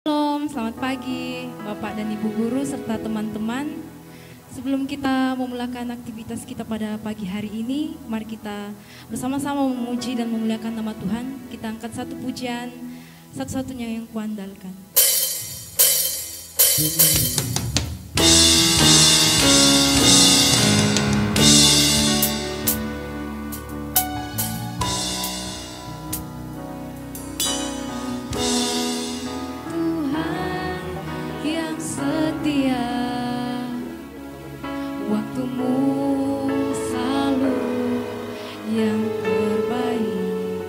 Shalom, selamat pagi Bapak dan Ibu Guru serta teman-teman. Sebelum kita memulakan aktivitas kita pada pagi hari ini, mari kita bersama-sama memuji dan memuliakan nama Tuhan. Kita angkat satu pujian, satu-satunya yang kuandalkan. Setia, waktumu selalu yang terbaik.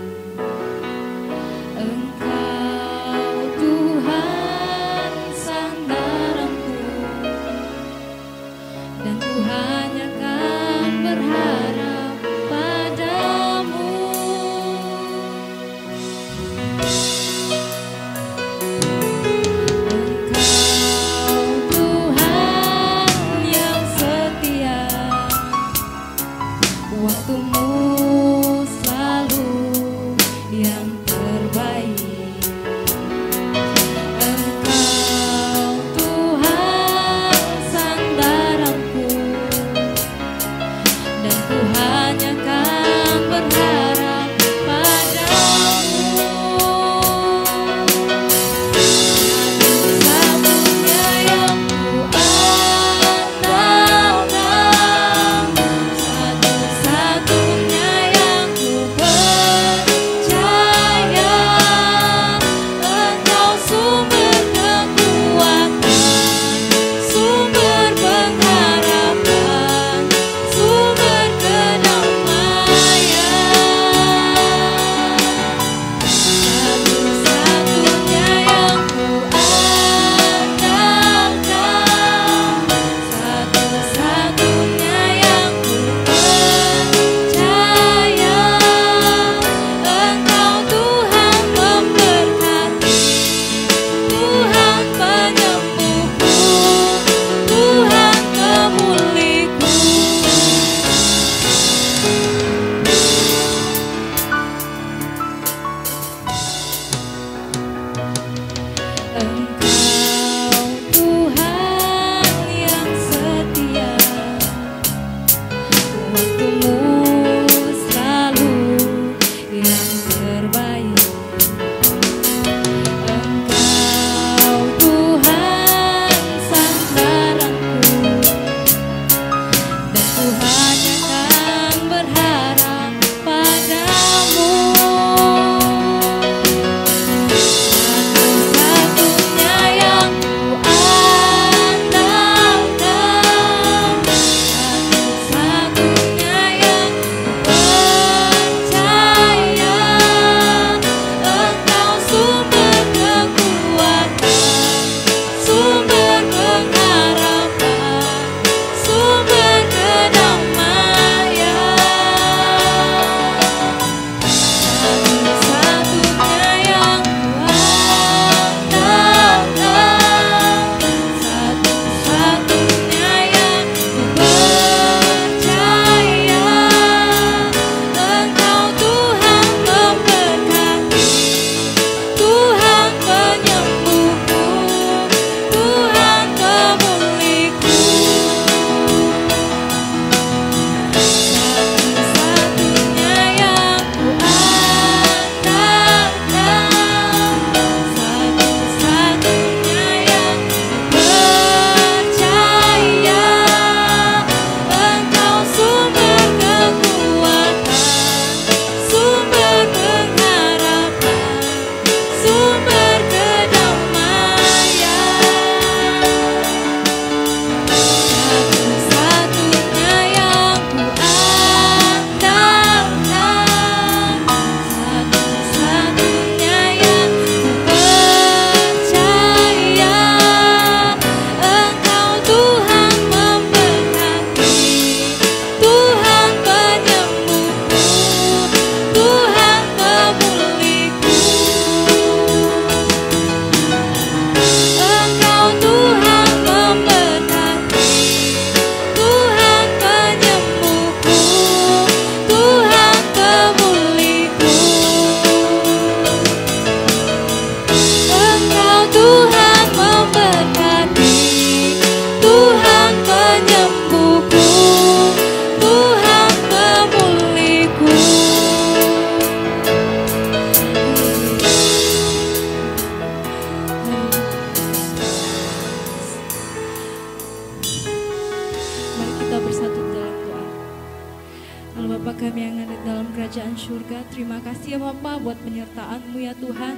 Engkau Tuhan sandaranku, dan ku hanya akan berharap padamu. Engkau Tuhan yang setia, surga. Terima kasih ya Bapa buat penyertaan-Mu ya Tuhan.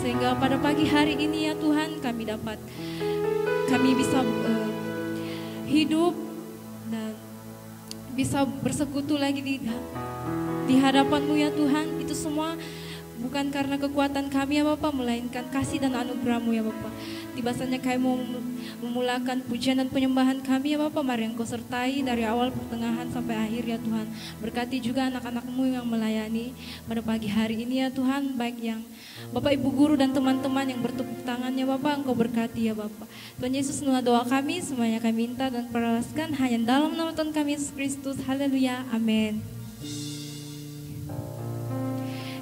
Sehingga pada pagi hari ini ya Tuhan kami bisa hidup dan bisa bersekutu lagi di hadapan-Mu ya Tuhan. Itu semua bukan karena kekuatan kami ya Bapa, melainkan kasih dan anugerah-Mu ya Bapa. Tiba saatnya kami mau memulakan pujian dan penyembahan kami ya Bapa. Mari Engkau sertai dari awal, pertengahan sampai akhir ya Tuhan. Berkati juga anak-anak-Mu yang melayani pada pagi hari ini ya Tuhan. Baik yang Bapak Ibu Guru dan teman-teman yang bertepuk tangan ya Bapak, Engkau berkati ya Bapak. Tuhan Yesus, dengar doa kami, semuanya kami minta dan perlaskan hanya dalam nama Tuhan kami Yesus Kristus. Haleluya, amin.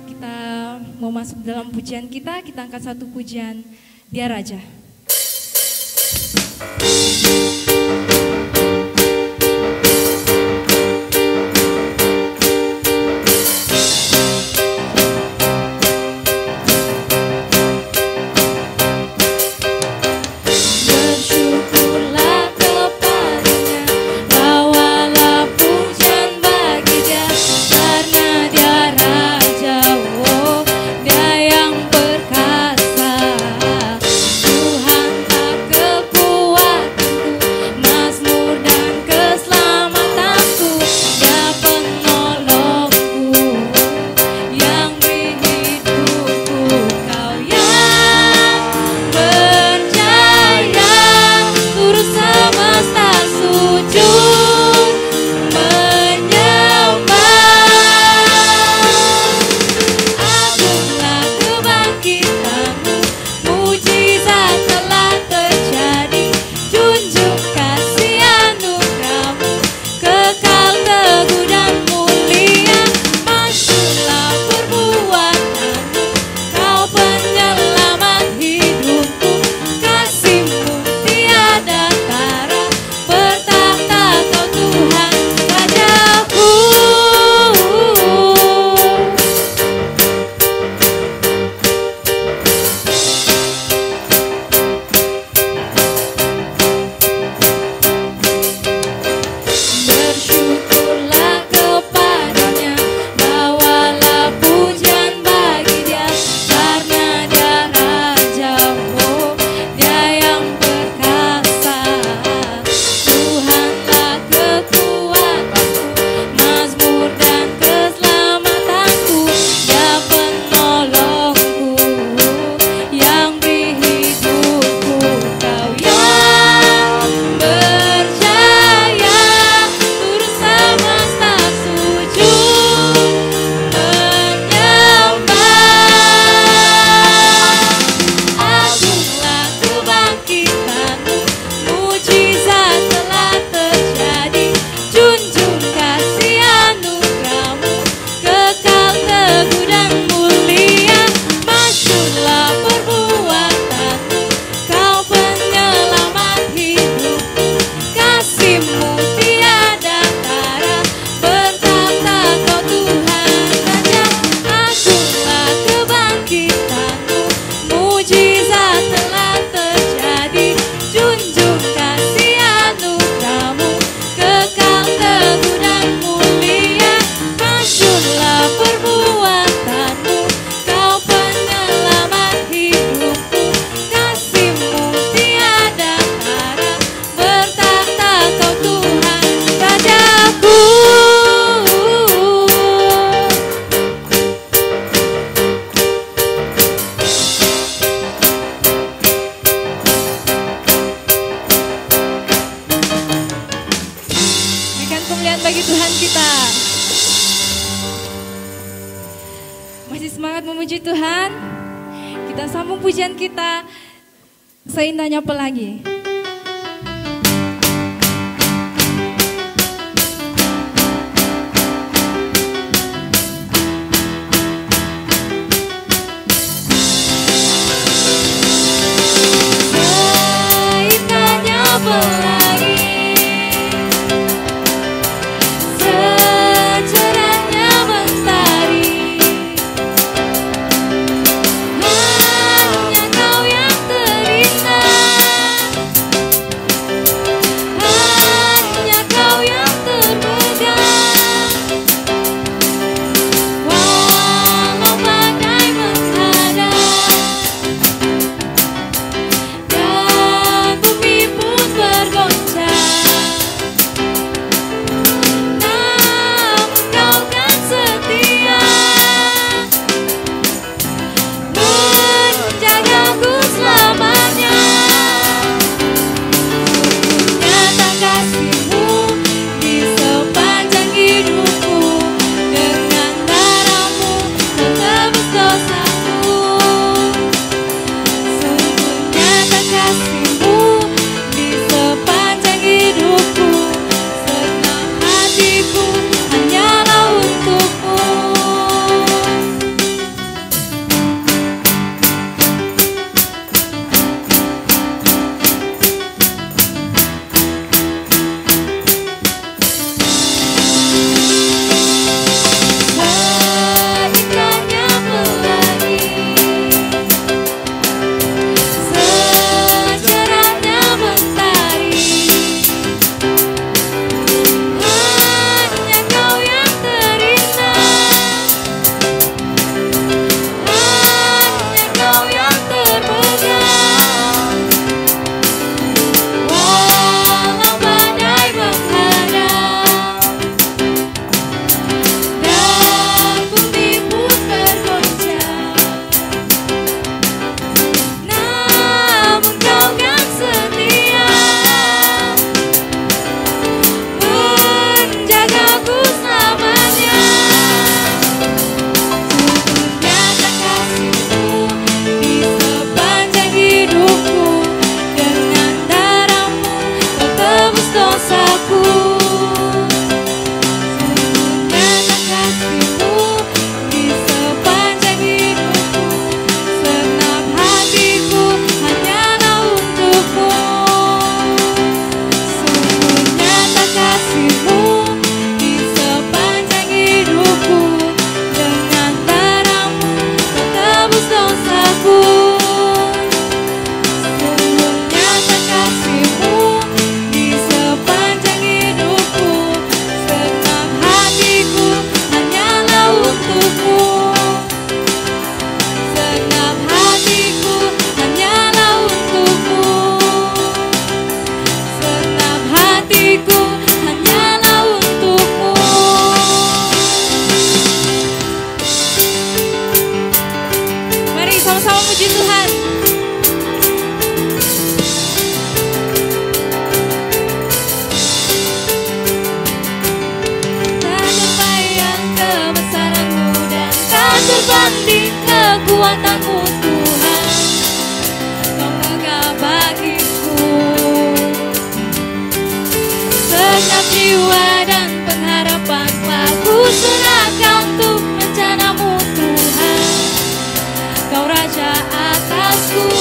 Kita mau masuk dalam pujian kita angkat satu pujian, Dia Raja. Memuji Tuhan, kita sambung pujian kita seindahnya pelangi. Seindahnya pelangi, secerahnya mentari. Hanya Kau yang terindah, hanya Kau yang terpegang. jiwa dan pengharapan telah ku serahkan untuk rencanamu Tuhan. Kau Raja atasku.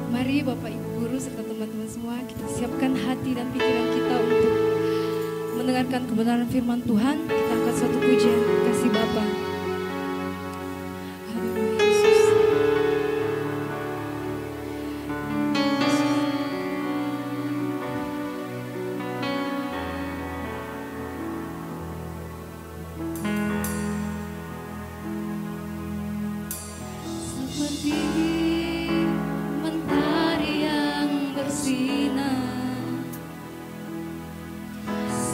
Mari Bapak Ibu Guru serta teman-teman semua, kita siapkan hati dan pikiran kita untuk mendengarkan kebenaran firman Tuhan. Kita angkat satu pujian, kasih Bapa. Haleluya Yesus. Seperti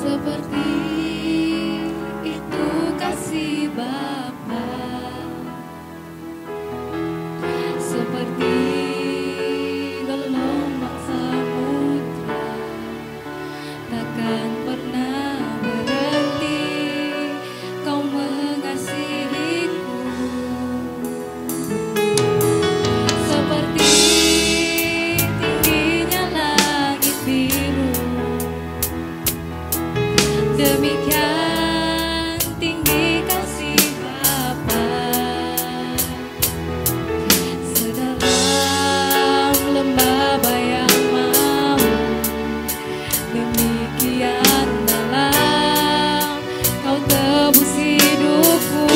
seperti itu kasih Bapa, seperti gelombang samudra, takkan pernah berhenti Kau mengasihiku. Seperti tingginya langit biru, demikian tinggi kasih Bapa. Sedalam lembah bayang maut, demikian dalam Kau tebus hidupku.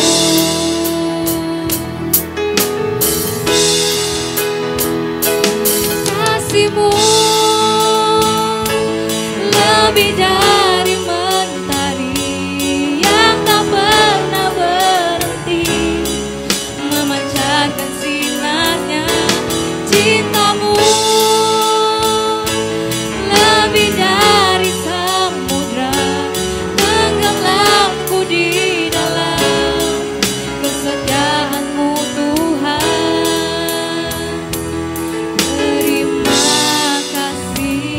Kasih-Mu lebih dari cintamu, lebih dari samudra, tenggelamku di dalam kesetiaan-Mu Tuhan. Terima kasih.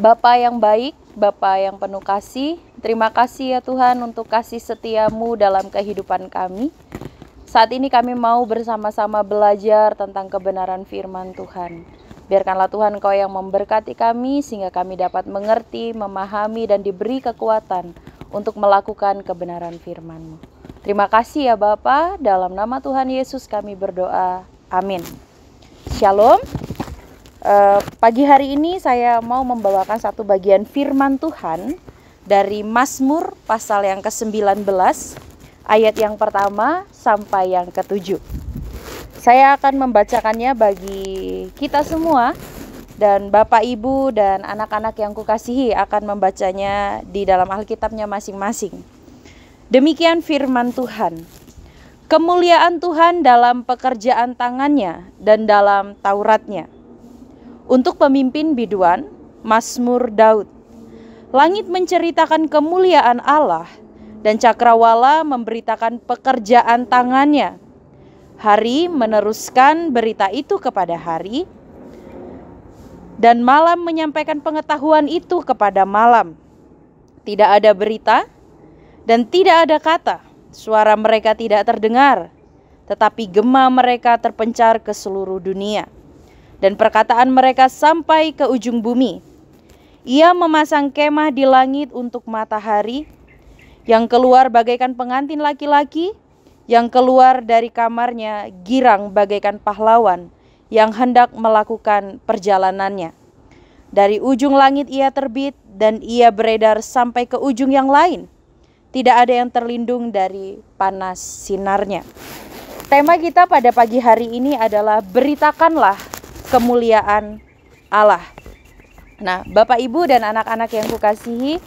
Bapa yang baik, Bapa yang penuh kasih, terima kasih ya Tuhan untuk kasih setia-Mu dalam kehidupan kami. Saat ini kami mau bersama-sama belajar tentang kebenaran firman Tuhan. Biarkanlah Tuhan Kau yang memberkati kami sehingga kami dapat mengerti, memahami, dan diberi kekuatan untuk melakukan kebenaran firman-Mu. Terima kasih ya Bapa, dalam nama Tuhan Yesus kami berdoa. Amin. Shalom. Pagi hari ini saya mau membawakan satu bagian firman Tuhan dari Mazmur pasal yang ke-19, ayat yang pertama sampai yang ke-7. Saya akan membacakannya bagi kita semua, dan Bapak, Ibu, dan anak-anak yang kukasihi akan membacanya di dalam Alkitabnya masing-masing. Demikian firman Tuhan. Kemuliaan Tuhan dalam pekerjaan tangannya dan dalam Tauratnya. Untuk pemimpin biduan, Mazmur Daud. Langit menceritakan kemuliaan Allah, dan cakrawala memberitakan pekerjaan tangannya. Hari meneruskan berita itu kepada hari, dan malam menyampaikan pengetahuan itu kepada malam. Tidak ada berita, dan tidak ada kata. Suara mereka tidak terdengar, tetapi gema mereka terpencar ke seluruh dunia. Dan perkataan mereka sampai ke ujung bumi. Ia memasang kemah di langit untuk matahari, yang keluar bagaikan pengantin laki-laki, yang keluar dari kamarnya girang bagaikan pahlawan, yang hendak melakukan perjalanannya. Dari ujung langit ia terbit, dan ia beredar sampai ke ujung yang lain. Tidak ada yang terlindung dari panas sinarnya. Tema kita pada pagi hari ini adalah beritakanlah kemuliaan Allah. Nah, Bapak, Ibu, dan anak-anak yang kukasihi,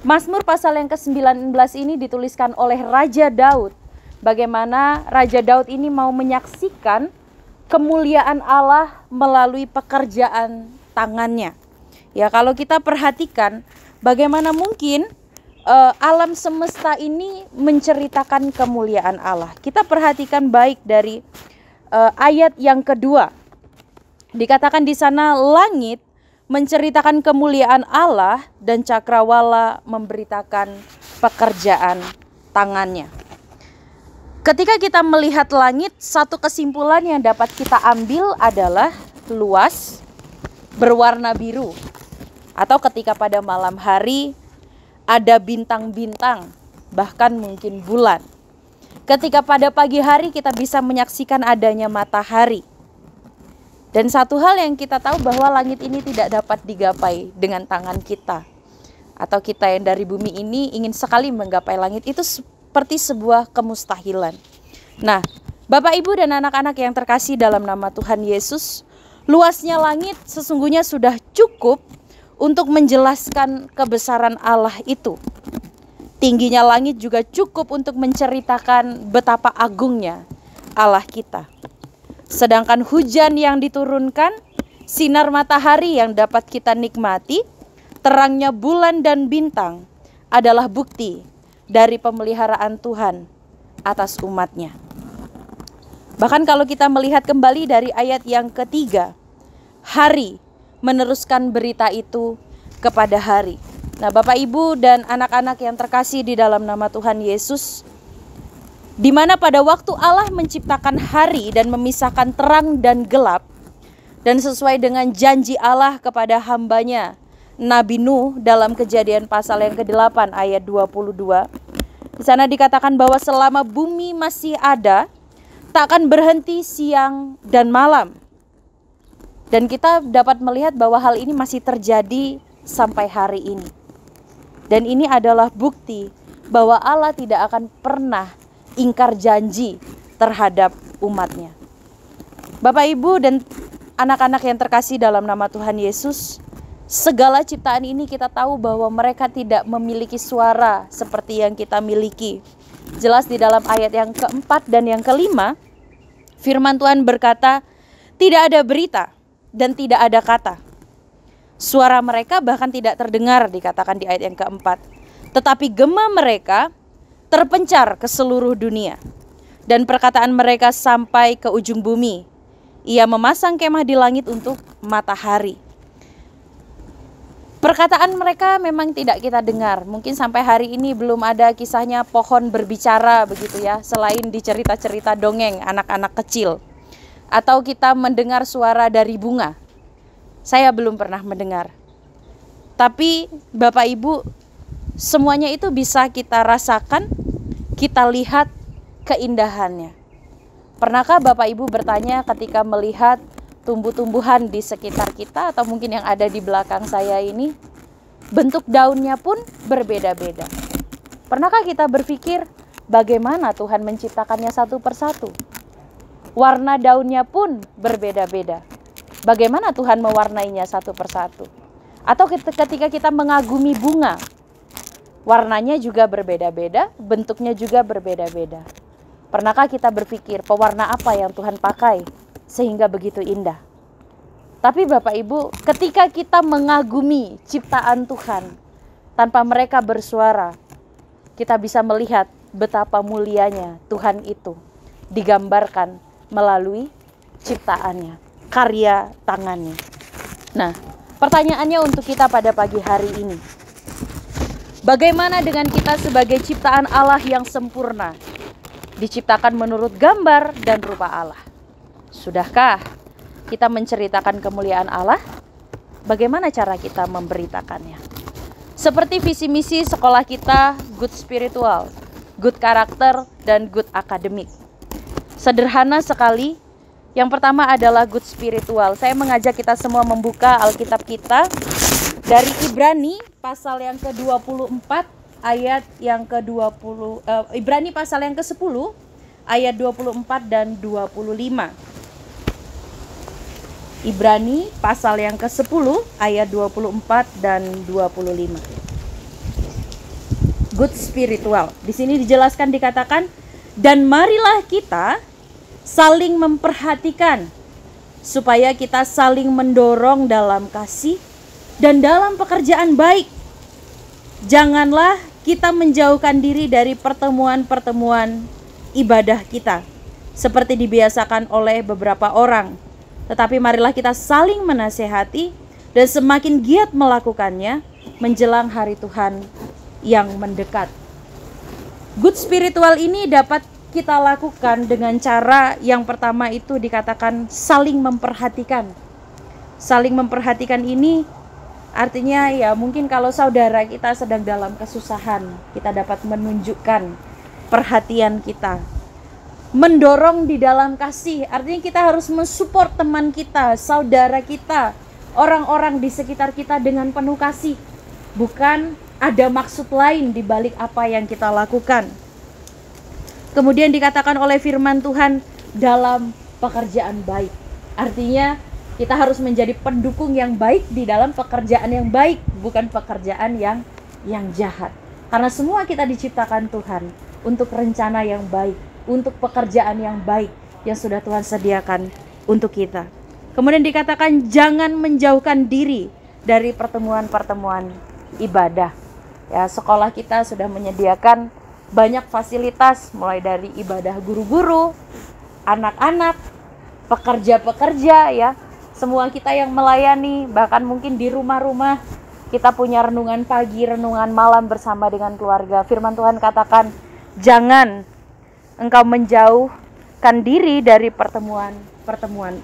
Mazmur pasal yang ke-19 ini dituliskan oleh Raja Daud. Bagaimana Raja Daud ini mau menyaksikan kemuliaan Allah melalui pekerjaan tangannya. Ya, kalau kita perhatikan bagaimana mungkin alam semesta ini menceritakan kemuliaan Allah. Kita perhatikan baik dari ayat yang kedua. Dikatakan di sana, langit menceritakan kemuliaan Allah dan cakrawala memberitakan pekerjaan tangannya. Ketika kita melihat langit, satu kesimpulan yang dapat kita ambil adalah luas, berwarna biru. Atau ketika pada malam hari ada bintang-bintang, bahkan mungkin bulan. Ketika pada pagi hari kita bisa menyaksikan adanya matahari. Dan satu hal yang kita tahu bahwa langit ini tidak dapat digapai dengan tangan kita. Atau kita yang dari bumi ini ingin sekali menggapai langit, itu seperti sebuah kemustahilan. Nah, Bapak, Ibu, dan anak-anak yang terkasih dalam nama Tuhan Yesus, luasnya langit sesungguhnya sudah cukup untuk menjelaskan kebesaran Allah itu. Tingginya langit juga cukup untuk menceritakan betapa agungnya Allah kita. Sedangkan hujan yang diturunkan, sinar matahari yang dapat kita nikmati, terangnya bulan dan bintang adalah bukti dari pemeliharaan Tuhan atas umatnya. Bahkan kalau kita melihat kembali dari ayat yang ketiga, hari meneruskan berita itu kepada hari. Nah, Bapak, Ibu, dan anak-anak yang terkasih di dalam nama Tuhan Yesus, di mana pada waktu Allah menciptakan hari dan memisahkan terang dan gelap, dan sesuai dengan janji Allah kepada hambanya Nabi Nuh dalam Kejadian pasal yang ke-8 ayat 22. Di sana dikatakan bahwa selama bumi masih ada, tak akan berhenti siang dan malam. Dan kita dapat melihat bahwa hal ini masih terjadi sampai hari ini. Dan ini adalah bukti bahwa Allah tidak akan pernah ingkar janji terhadap umatnya. Bapak, Ibu, dan anak-anak yang terkasih dalam nama Tuhan Yesus, segala ciptaan ini kita tahu bahwa mereka tidak memiliki suara seperti yang kita miliki. Jelas di dalam ayat yang keempat dan yang kelima, firman Tuhan berkata, tidak ada berita dan tidak ada kata. Suara mereka bahkan tidak terdengar, dikatakan di ayat yang keempat. Tetapi gema mereka terpencar ke seluruh dunia, dan perkataan mereka sampai ke ujung bumi. Ia memasang kemah di langit untuk matahari. Perkataan mereka memang tidak kita dengar. Mungkin sampai hari ini belum ada kisahnya pohon berbicara begitu ya, selain di cerita-cerita dongeng anak-anak kecil. Atau kita mendengar suara dari bunga. Saya belum pernah mendengar. Tapi Bapak Ibu, semuanya itu bisa kita rasakan, kita lihat keindahannya. Pernahkah Bapak Ibu bertanya ketika melihat tumbuh-tumbuhan di sekitar kita atau mungkin yang ada di belakang saya ini, bentuk daunnya pun berbeda-beda. Pernahkah kita berpikir bagaimana Tuhan menciptakannya satu persatu? Warna daunnya pun berbeda-beda. Bagaimana Tuhan mewarnainya satu persatu? Atau ketika kita mengagumi bunga, warnanya juga berbeda-beda, bentuknya juga berbeda-beda. Pernahkah kita berpikir pewarna apa yang Tuhan pakai sehingga begitu indah? Tapi Bapak Ibu, ketika kita mengagumi ciptaan Tuhan tanpa mereka bersuara, kita bisa melihat betapa mulianya Tuhan itu digambarkan melalui ciptaannya, karya tangannya. Nah, pertanyaannya untuk kita pada pagi hari ini, bagaimana dengan kita sebagai ciptaan Allah yang sempurna, diciptakan menurut gambar dan rupa Allah? Sudahkah kita menceritakan kemuliaan Allah? Bagaimana cara kita memberitakannya? Seperti visi misi sekolah kita, good spiritual, good karakter, dan good akademik. Sederhana sekali. Yang pertama adalah good spiritual. Saya mengajak kita semua membuka Alkitab kita dari Ibrani pasal yang ke-24 ayat yang ke-20, Ibrani pasal yang ke-10 ayat 24 dan 25. Ibrani pasal yang ke-10 ayat 24 dan 25. Good spiritual. Di sini dijelaskan, dikatakan, dan marilah kita saling memperhatikan supaya kita saling mendorong dalam kasih dan dalam pekerjaan baik. Janganlah kita menjauhkan diri dari pertemuan-pertemuan ibadah kita seperti dibiasakan oleh beberapa orang, tetapi marilah kita saling menasehati dan semakin giat melakukannya menjelang hari Tuhan yang mendekat. Good spiritual ini dapat kita lakukan dengan cara yang pertama itu dikatakan saling memperhatikan. Saling memperhatikan ini artinya ya mungkin kalau saudara kita sedang dalam kesusahan, kita dapat menunjukkan perhatian kita. Mendorong di dalam kasih, artinya kita harus mensupport teman kita, saudara kita, orang-orang di sekitar kita dengan penuh kasih. Bukan ada maksud lain di balik apa yang kita lakukan. Kemudian dikatakan oleh firman Tuhan dalam pekerjaan baik. Artinya kita harus menjadi pendukung yang baik di dalam pekerjaan yang baik, bukan pekerjaan yang jahat. Karena semua kita diciptakan Tuhan untuk rencana yang baik, untuk pekerjaan yang baik yang sudah Tuhan sediakan untuk kita. Kemudian dikatakan jangan menjauhkan diri dari pertemuan-pertemuan ibadah. Ya, sekolah kita sudah menyediakan banyak fasilitas, mulai dari ibadah guru-guru, anak-anak, pekerja-pekerja ya. Semua kita yang melayani, bahkan mungkin di rumah-rumah kita punya renungan pagi, renungan malam bersama dengan keluarga. Firman Tuhan katakan, jangan engkau menjauhkan diri dari pertemuan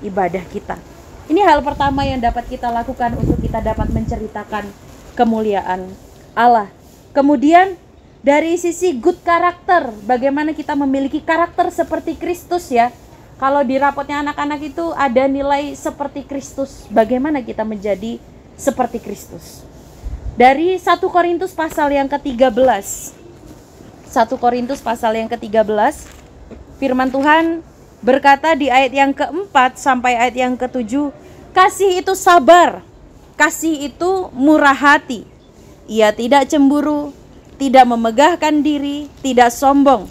ibadah kita. Ini hal pertama yang dapat kita lakukan untuk kita dapat menceritakan kemuliaan Allah. Kemudian dari sisi good karakter, bagaimana kita memiliki karakter seperti Kristus ya. Kalau di rapotnya anak-anak itu ada nilai seperti Kristus. Bagaimana kita menjadi seperti Kristus? Dari 1 Korintus pasal yang ke-13. 1 Korintus pasal yang ke-13. Firman Tuhan berkata di ayat yang ke-4 sampai ayat yang ke-7. Kasih itu sabar. Kasih itu murah hati. Ia tidak cemburu, tidak memegahkan diri, tidak sombong.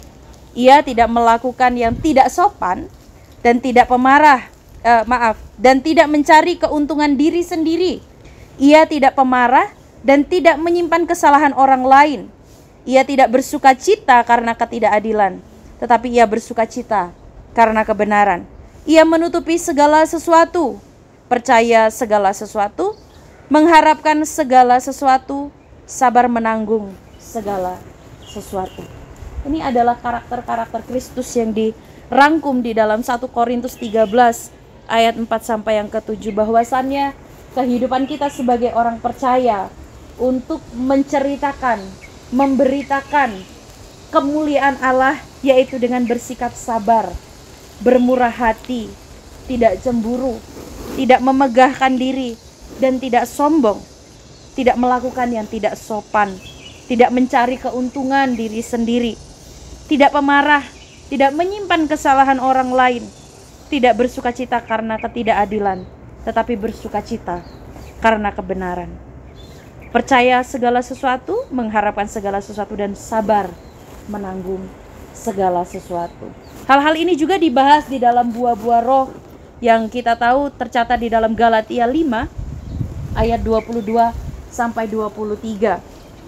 Ia tidak melakukan yang tidak sopan dan tidak dan tidak mencari keuntungan diri sendiri. Ia tidak pemarah dan tidak menyimpan kesalahan orang lain. Ia tidak bersuka cita karena ketidakadilan, tetapi ia bersuka cita karena kebenaran. Ia menutupi segala sesuatu, percaya segala sesuatu, mengharapkan segala sesuatu, sabar menanggung segala sesuatu. Ini adalah karakter-karakter Kristus yang dirangkum di dalam 1 Korintus 13 ayat 4 sampai yang ke-7, bahwasannya kehidupan kita sebagai orang percaya untuk menceritakan, memberitakan kemuliaan Allah, yaitu dengan bersikap sabar, bermurah hati, tidak cemburu, tidak memegahkan diri, dan tidak sombong, tidak melakukan yang tidak sopan, tidak mencari keuntungan diri sendiri, tidak pemarah, tidak menyimpan kesalahan orang lain, tidak bersukacita karena ketidakadilan, tetapi bersukacita karena kebenaran. Percaya segala sesuatu, mengharapkan segala sesuatu, dan sabar menanggung segala sesuatu. Hal-hal ini juga dibahas di dalam buah-buah roh yang kita tahu tercatat di dalam Galatia 5 ayat 22 sampai 23.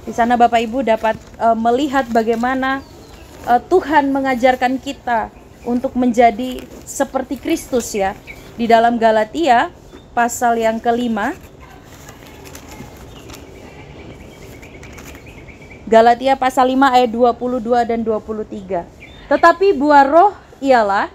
Di sana Bapak Ibu dapat melihat bagaimana Tuhan mengajarkan kita untuk menjadi seperti Kristus ya. Di dalam Galatia pasal yang kelima, Galatia pasal 5 ayat 22 dan 23. Tetapi buah roh ialah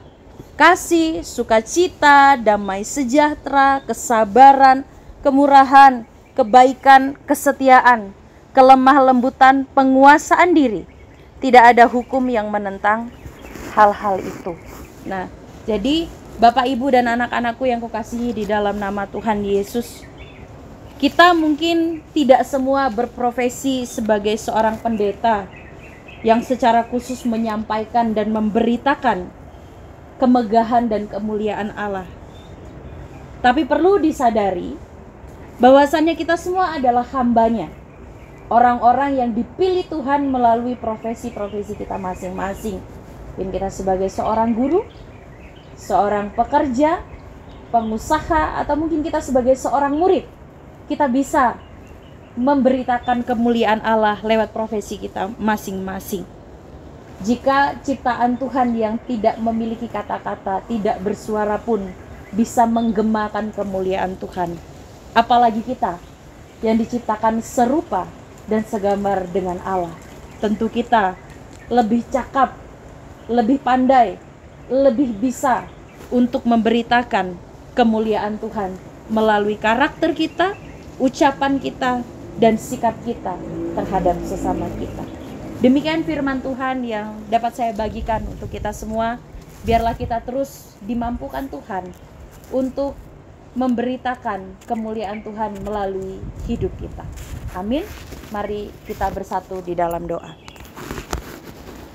kasih, sukacita, damai sejahtera, kesabaran, kemurahan, kebaikan, kesetiaan, kelemah lembutan, penguasaan diri. Tidak ada hukum yang menentang hal-hal itu. Nah, jadi Bapak Ibu dan anak-anakku yang kukasihi di dalam nama Tuhan Yesus, kita mungkin tidak semua berprofesi sebagai seorang pendeta yang secara khusus menyampaikan dan memberitakan kemegahan dan kemuliaan Allah. Tapi perlu disadari bahwasannya kita semua adalah hambanya, orang-orang yang dipilih Tuhan melalui profesi-profesi kita masing-masing. Mungkin kita sebagai seorang guru, seorang pekerja, pengusaha, atau mungkin kita sebagai seorang murid. Kita bisa memberitakan kemuliaan Allah lewat profesi kita masing-masing. Jika ciptaan Tuhan yang tidak memiliki kata-kata, tidak bersuara pun bisa menggemakan kemuliaan Tuhan, apalagi kita yang diciptakan serupa dan segambar dengan Allah. Tentu kita lebih cakap, lebih pandai, lebih bisa untuk memberitakan kemuliaan Tuhan melalui karakter kita, ucapan kita, dan sikap kita terhadap sesama kita. Demikian firman Tuhan yang dapat saya bagikan untuk kita semua. Biarlah kita terus dimampukan Tuhan untuk memberitakan kemuliaan Tuhan melalui hidup kita. Amin. Mari kita bersatu di dalam doa.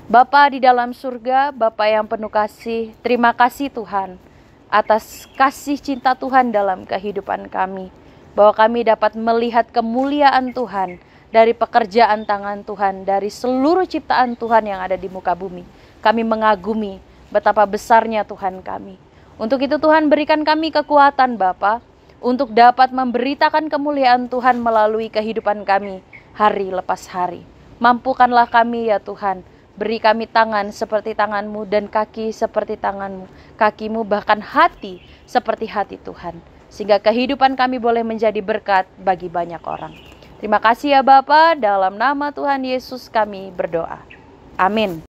Bapa di dalam surga, Bapa yang penuh kasih, terima kasih Tuhan atas kasih cinta Tuhan dalam kehidupan kami, bahwa kami dapat melihat kemuliaan Tuhan dari pekerjaan tangan Tuhan, dari seluruh ciptaan Tuhan yang ada di muka bumi. Kami mengagumi betapa besarnya Tuhan kami. Untuk itu Tuhan berikan kami kekuatan Bapa, untuk dapat memberitakan kemuliaan Tuhan melalui kehidupan kami hari lepas hari. Mampukanlah kami ya Tuhan, beri kami tangan seperti tangan-Mu dan kaki seperti tangan-Mu, kaki-Mu bahkan hati seperti hati Tuhan, sehingga kehidupan kami boleh menjadi berkat bagi banyak orang. Terima kasih ya Bapa, dalam nama Tuhan Yesus kami berdoa. Amin.